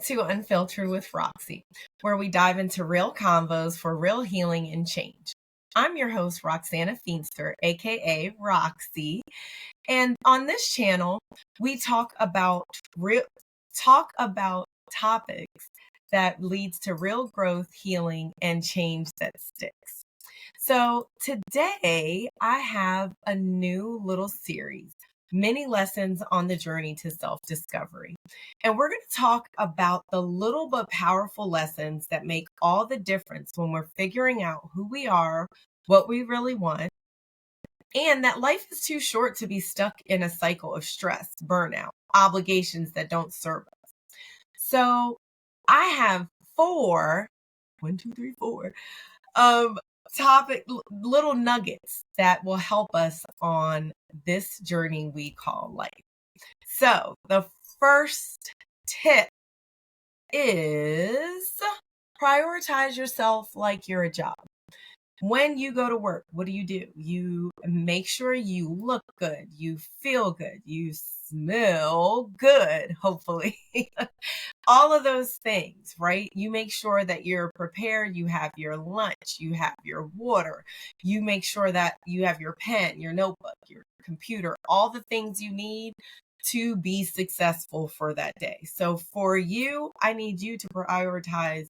to Unfiltered with Roxy, where we dive into real convos for real healing and change. I'm your host, Roxana Feenster, aka Roxy, and on this channel, we talk about topics that leads to real growth, healing, and change that sticks. So today I have a new little series, many lessons on the journey to self-discovery. And we're going to talk about the little but powerful lessons that make all the difference when we're figuring out who we are, what we really want, and that life is too short to be stuck in a cycle of stress, burnout, obligations that don't serve us. So I have four, little nuggets that will help us on this journey we call life. So the first tip is prioritize yourself like you're a job. When you go to work, what do? You make sure you look good, you feel good, you smell good, hopefully. All of those things, right? You make sure that you're prepared, you have your lunch, you have your water, you make sure that you have your pen, your notebook, your computer, all the things you need to be successful for that day. So for you, I need you to prioritize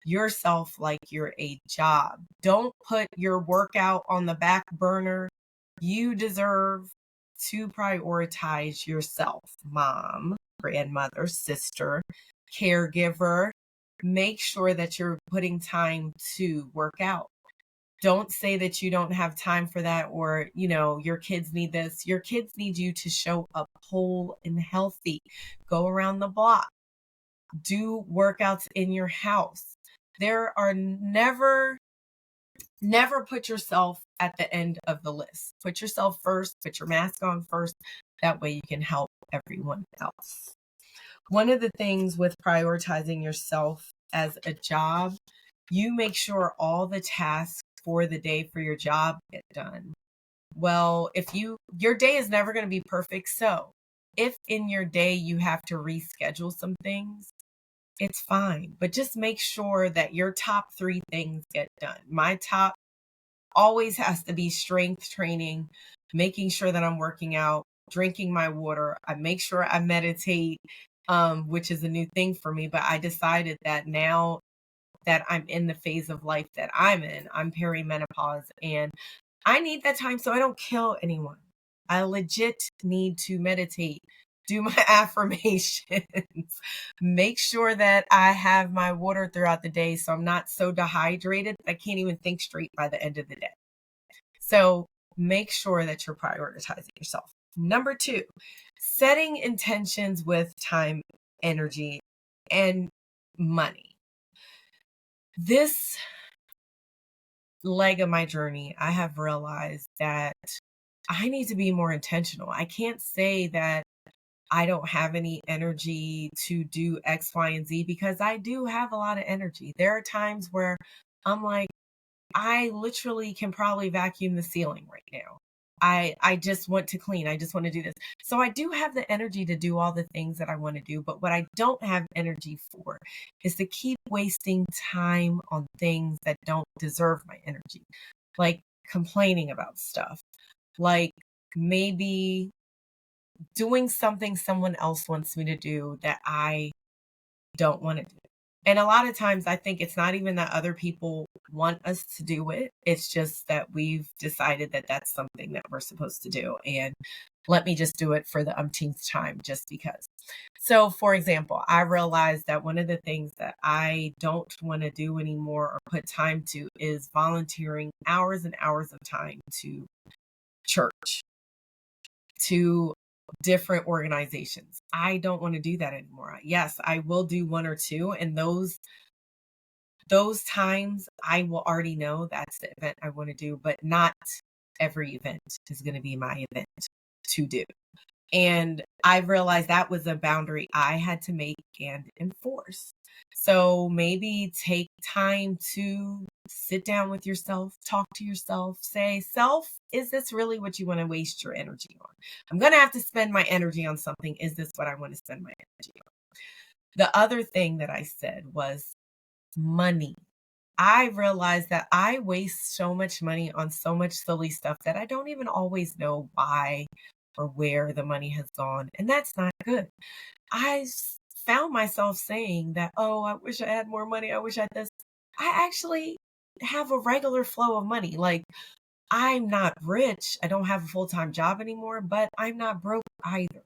yourself like you're a job. Don't put your workout on the back burner. You deserve to prioritize yourself, mom, grandmother, sister, caregiver. Make sure that you're putting time to work out. Don't say that you don't have time for that, or, your kids need this. Your kids need you to show up whole and healthy. Go around the block. Do workouts in your house. There are never put yourself at the end of the list. Put yourself first, put your mask on first. That way you can help everyone else. One of the things with prioritizing yourself as a job, you make sure all the tasks for the day for your job get done. Well, your day is never going to be perfect. So if in your day you have to reschedule some things, it's fine, but just make sure that your top 3 things get done. My top always has to be strength training, making sure that I'm working out, drinking my water. I make sure I meditate, which is a new thing for me, but I decided that now that I'm in the phase of life that I'm in, I'm perimenopause, and I need that time so I don't kill anyone. I legit need to meditate, do my affirmations, make sure that I have my water throughout the day so I'm not so dehydrated I can't even think straight by the end of the day. So make sure that you're prioritizing yourself. Number 2, setting intentions with time, energy, and money. This leg of my journey, I have realized that I need to be more intentional. I can't say that I don't have any energy to do X, Y, and Z, because I do have a lot of energy. There are times where I'm like, I literally can probably vacuum the ceiling right now. I just want to clean. I just want to do this. So I do have the energy to do all the things that I want to do. But what I don't have energy for is to keep wasting time on things that don't deserve my energy. Like complaining about stuff. Like maybe doing something someone else wants me to do that I don't want to do. And a lot of times I think it's not even that other people want us to do it. It's just that we've decided that that's something that we're supposed to do. And let me just do it for the umpteenth time just because. So, for example, I realized that one of the things that I don't want to do anymore or put time to is volunteering hours and hours of time to church, to different organizations. I don't want to do that anymore. Yes, I will do 1 or 2, and those times I will already know that's the event I want to do, but not every event is going to be my event to do. And I realized that was a boundary I had to make and enforce. So maybe take time to sit down with yourself, talk to yourself, say, self, is this really what you want to waste your energy on? I'm going to have to spend my energy on something. Is this what I want to spend my energy on? The other thing that I said was money. I realized that I waste so much money on so much silly stuff that I don't even always know why or where the money has gone. And that's not good. Found myself saying that, oh, I wish I had more money. I wish I had this. I actually have a regular flow of money. Like, I'm not rich. I don't have a full time job anymore, but I'm not broke either.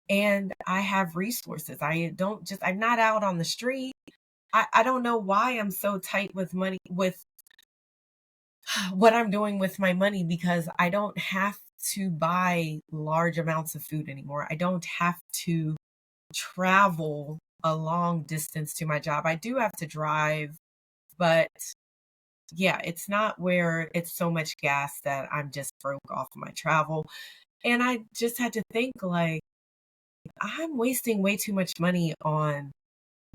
And I have resources. I'm not out on the street. I don't know why I'm so tight with money, with what I'm doing with my money, because I don't have to buy large amounts of food anymore. I don't have to travel a long distance to my job. I do have to drive, but yeah, it's not where it's so much gas that I'm just broke off of my travel. And I just had to think, like, I'm wasting way too much money on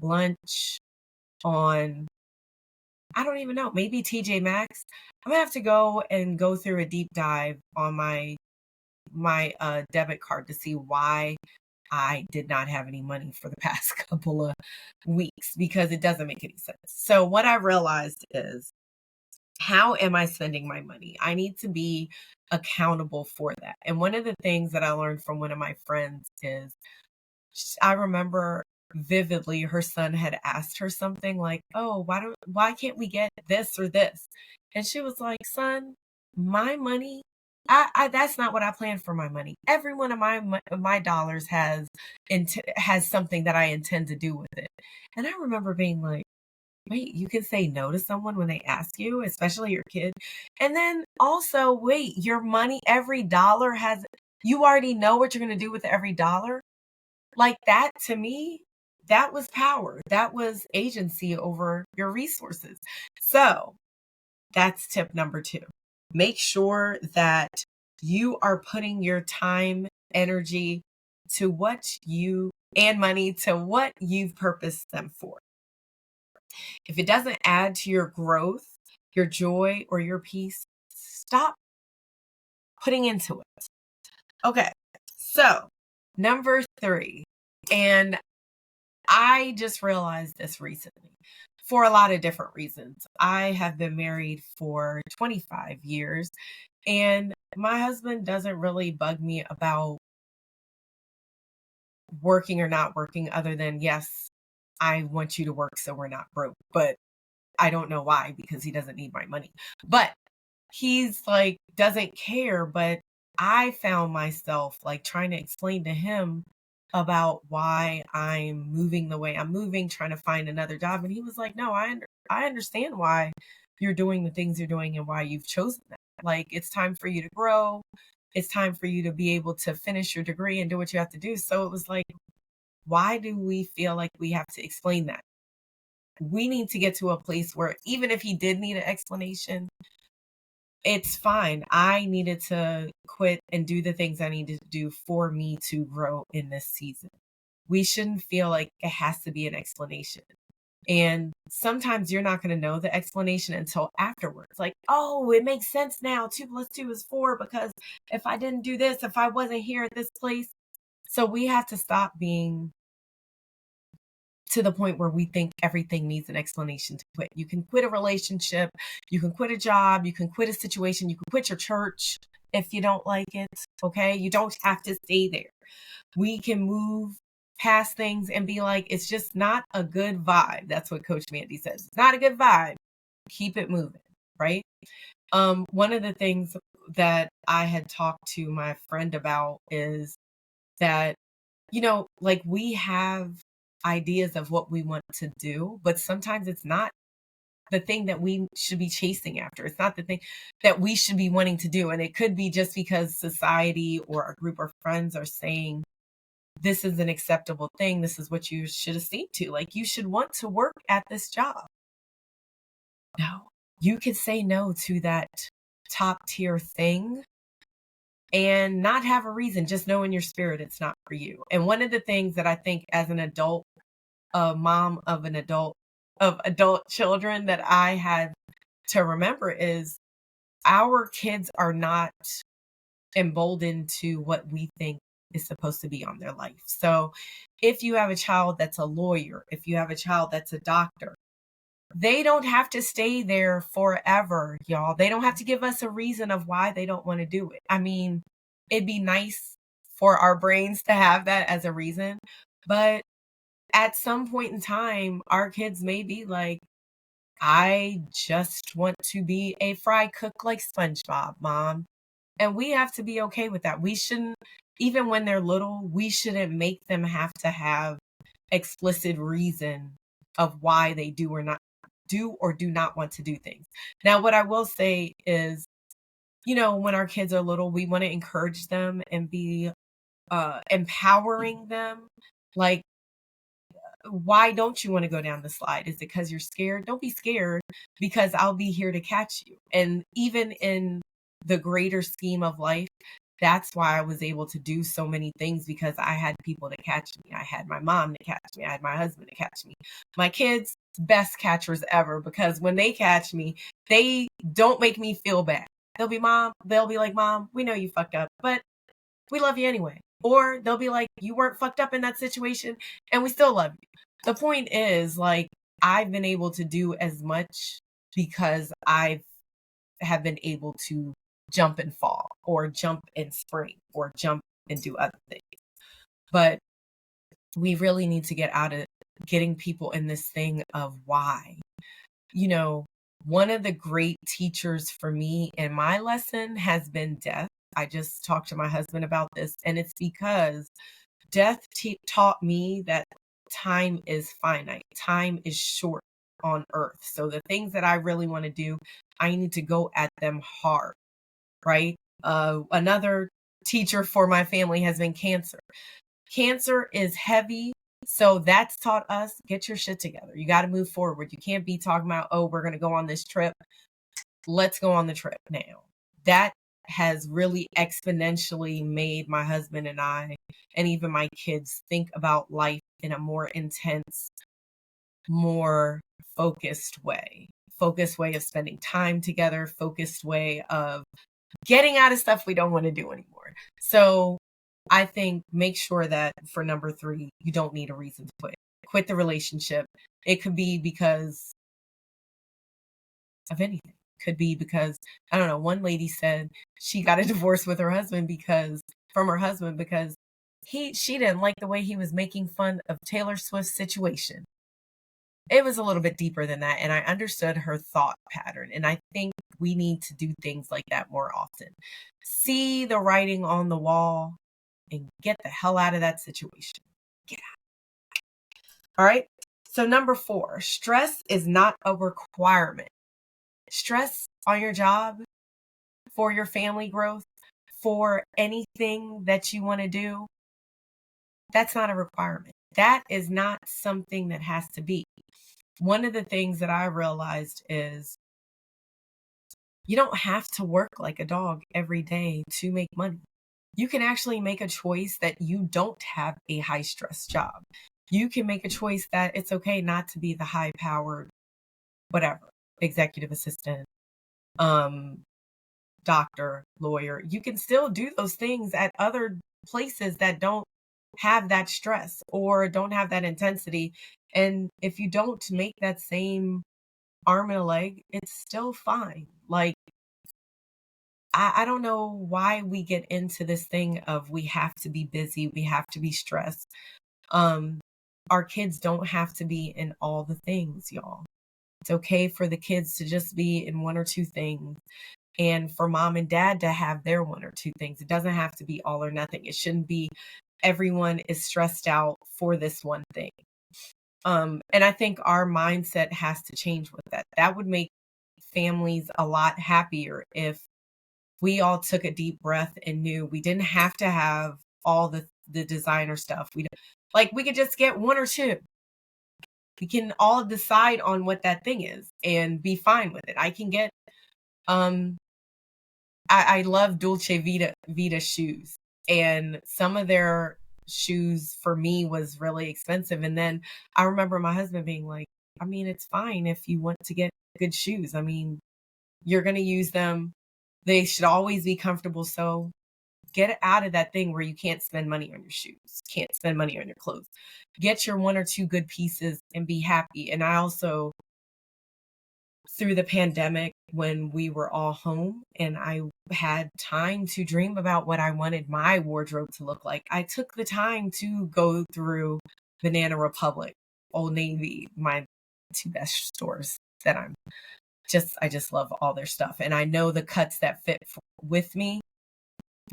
lunch, on, I don't even know, maybe TJ Maxx. I'm gonna have to go through a deep dive on my debit card to see why I did not have any money for the past couple of weeks, because it doesn't make any sense. So what I realized is, how am I spending my money? I need to be accountable for that. And one of the things that I learned from one of my friends is, I remember vividly her son had asked her something like, "Oh, why can't we get this or this?" And she was like, "Son, my money, I that's not what I planned for my money. Every one of my dollars has something that I intend to do with it." And I remember being like, wait, you can say no to someone when they ask you, especially your kid. And then also, wait, your money, every dollar you already know what you're going to do with every dollar. Like, that to me, that was power. That was agency over your resources. So that's tip number 2. Make sure that you are putting your time, energy and money to what you've purposed them for. If it doesn't add to your growth, your joy, or your peace, stop putting into it. Okay, so number 3, and I just realized this recently for a lot of different reasons. I have been married for 25 years, and my husband doesn't really bug me about working or not working, other than, yes, I want you to work so we're not broke. But I don't know why, because he doesn't need my money. But he's like, doesn't care. But I found myself like trying to explain to him about why I'm moving the way I'm moving, trying to find another job. And he was like, no, I understand why you're doing the things you're doing and why you've chosen that. Like, it's time for you to grow. It's time for you to be able to finish your degree and do what you have to do. So it was like, why do we feel like we have to explain that? We need to get to a place where, even if he did need an explanation, it's fine. I needed to quit and do the things I needed to do for me to grow in this season. We shouldn't feel like it has to be an explanation. And sometimes you're not going to know the explanation until afterwards. Like, oh, it makes sense now. 2 plus 2 is 4, because if I didn't do this, if I wasn't here at this place. So we have to stop being to the point where we think everything needs an explanation to quit. You can quit a relationship, you can quit a job, you can quit a situation, you can quit your church if you don't like it, okay? You don't have to stay there. We can move past things and be like, it's just not a good vibe. That's what Coach Mandy says. It's not a good vibe. Keep it moving, right? One of the things that I had talked to my friend about is that, like, we have ideas of what we want to do, but sometimes it's not the thing that we should be chasing after. It's not the thing that we should be wanting to do. And it could be just because society or a group of friends are saying, this is an acceptable thing. This is what you should accede to. Like, you should want to work at this job. No, you could say no to that top tier thing and not have a reason. Just know in your spirit it's not for you. And one of the things that I think, as an adult, a mom of adult children, that I had to remember is, our kids are not emboldened to what we think is supposed to be on their life. So if you have a child that's a lawyer, if you have a child that's a doctor, they don't have to stay there forever, y'all. They don't have to give us a reason of why they don't want to do it. I mean, it'd be nice for our brains to have that as a reason, but at some point in time, our kids may be like, I just want to be a fry cook like SpongeBob, mom. And we have to be okay with that. We shouldn't, even when they're little, we shouldn't make them have to have explicit reason of why they do or do not want to do things. Now, what I will say is, when our kids are little, we want to encourage them and be empowering them. Like, why don't you want to go down the slide? Is it because you're scared? Don't be scared, because I'll be here to catch you. And even in the greater scheme of life, that's why I was able to do so many things, because I had people to catch me. I had my mom to catch me. I had my husband to catch me. My kids, best catchers ever, because when they catch me, they don't make me feel bad. They'll be like, Mom, we know you fucked up, but we love you anyway. Or they'll be like, you weren't fucked up in that situation and we still love you. The point is, like, I've been able to do as much because I have been able to jump and fall, or jump and spring, or jump and do other things. But we really need to get out of getting people in this thing of why. One of the great teachers for me in my lesson has been death. I just talked to my husband about this, and it's because death taught me that time is finite. Time is short on earth. So the things that I really want to do, I need to go at them hard, right? Another teacher for my family has been cancer. Cancer is heavy. So that's taught us, get your shit together. You got to move forward. You can't be talking about, oh, we're going to go on this trip. Let's go on the trip now. That has really exponentially made my husband and I, and even my kids, think about life in a more intense, more focused way of spending time together, focused way of getting out of stuff we don't want to do anymore. So I think make sure that for number 3, you don't need a reason to quit the relationship. It could be because of anything. Could be because, I don't know, one lady said she got a divorce with her husband because she didn't like the way he was making fun of Taylor Swift's situation. It was a little bit deeper than that, and I understood her thought pattern. And I think we need to do things like that more often. See the writing on the wall and get the hell out of that situation. Get out. All right. So number 4, stress is not a requirement. Stress on your job, for your family growth, for anything that you want to do, that's not a requirement. That is not something that has to be. One of the things that I realized is you don't have to work like a dog every day to make money. You can actually make a choice that you don't have a high stress job. You can make a choice that it's okay not to be the high powered, whatever, executive assistant, doctor, lawyer. You can still do those things at other places that don't have that stress or don't have that intensity. And if you don't make that same arm and a leg, it's still fine. Like, I don't know why we get into this thing of we have to be busy, we have to be stressed. Our kids don't have to be in all the things, y'all. It's okay for the kids to just be in 1 or 2 things, and for mom and dad to have their 1 or 2 things. It doesn't have to be all or nothing. It shouldn't be everyone is stressed out for this one thing. And I think our mindset has to change with that. That would make families a lot happier if we all took a deep breath and knew we didn't have to have all the designer stuff. We could just get 1 or 2. We can all decide on what that thing is and be fine with it. I can get, I love Dolce Vita shoes, and some of their shoes for me was really expensive. And then I remember my husband being like, I mean, it's fine if you want to get good shoes. I mean, you're going to use them. They should always be comfortable. So get out of that thing where you can't spend money on your shoes, can't spend money on your clothes. Get your one or two good pieces and be happy. And I also, through the pandemic, when we were all home and I had time to dream about what I wanted my wardrobe to look like, I took the time to go through Banana Republic, Old Navy, my two best stores that I just love all their stuff. And I know the cuts that fit with me.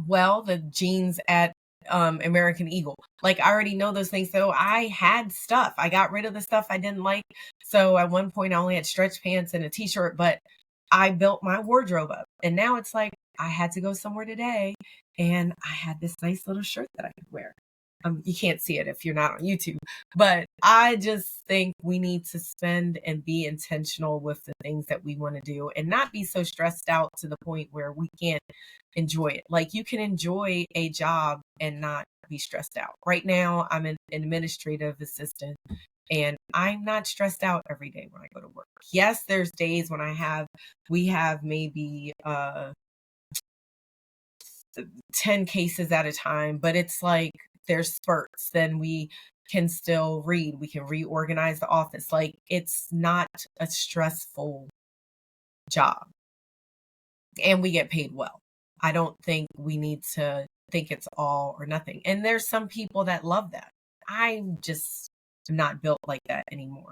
Well, the jeans at American Eagle. Like, I already know those things. So I had stuff. I got rid of the stuff I didn't like. So at one point I only had stretch pants and a t-shirt, but I built my wardrobe up. And now it's like I had to go somewhere today and I had this nice little shirt that I could wear. You can't see it if you're not on YouTube, but I just think we need to spend and be intentional with the things that we want to do and not be so stressed out to the point where we can't enjoy it. Like, you can enjoy a job and not be stressed out. Right now, I'm an administrative assistant and I'm not stressed out every day when I go to work. Yes, there's days when we have maybe 10 cases at a time, but it's like there's spurts. Then we can still read. We can reorganize the office. Like, it's not a stressful job and we get paid well. I don't think we need to think it's all or nothing. And there's some people that love that. I'm just not built like that anymore.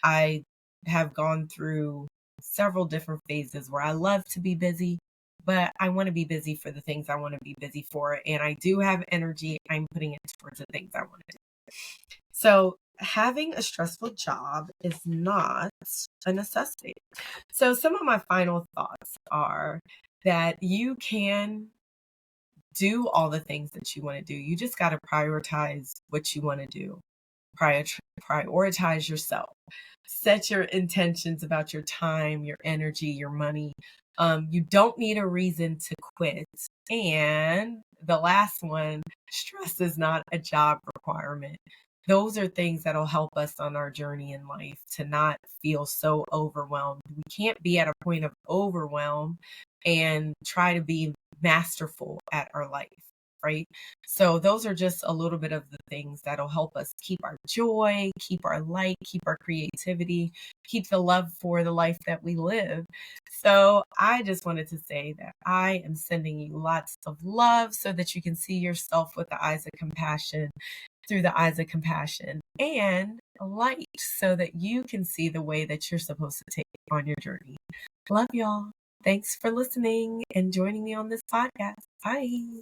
I have gone through several different phases where I love to be busy, but I want to be busy for the things I want to be busy for. And I do have energy. I'm putting it towards the things I want to do. So having a stressful job is not a necessity. So some of my final thoughts are that you can do all the things that you want to do. You just got to prioritize what you want to do. Prioritize yourself. Set your intentions about your time, your energy, your money. You don't need a reason to quit. And the last one, stress is not a job requirement. Those are things that'll help us on our journey in life to not feel so overwhelmed. We can't be at a point of overwhelm and try to be masterful at our life, right? So those are just a little bit of the things that'll help us keep our joy, keep our light, keep our creativity, keep the love for the life that we live. So I just wanted to say that I am sending you lots of love so that you can see yourself with the eyes of compassion, through the eyes of compassion, and light so that you can see the way that you're supposed to take on your journey. Love y'all. Thanks for listening and joining me on this podcast. Bye.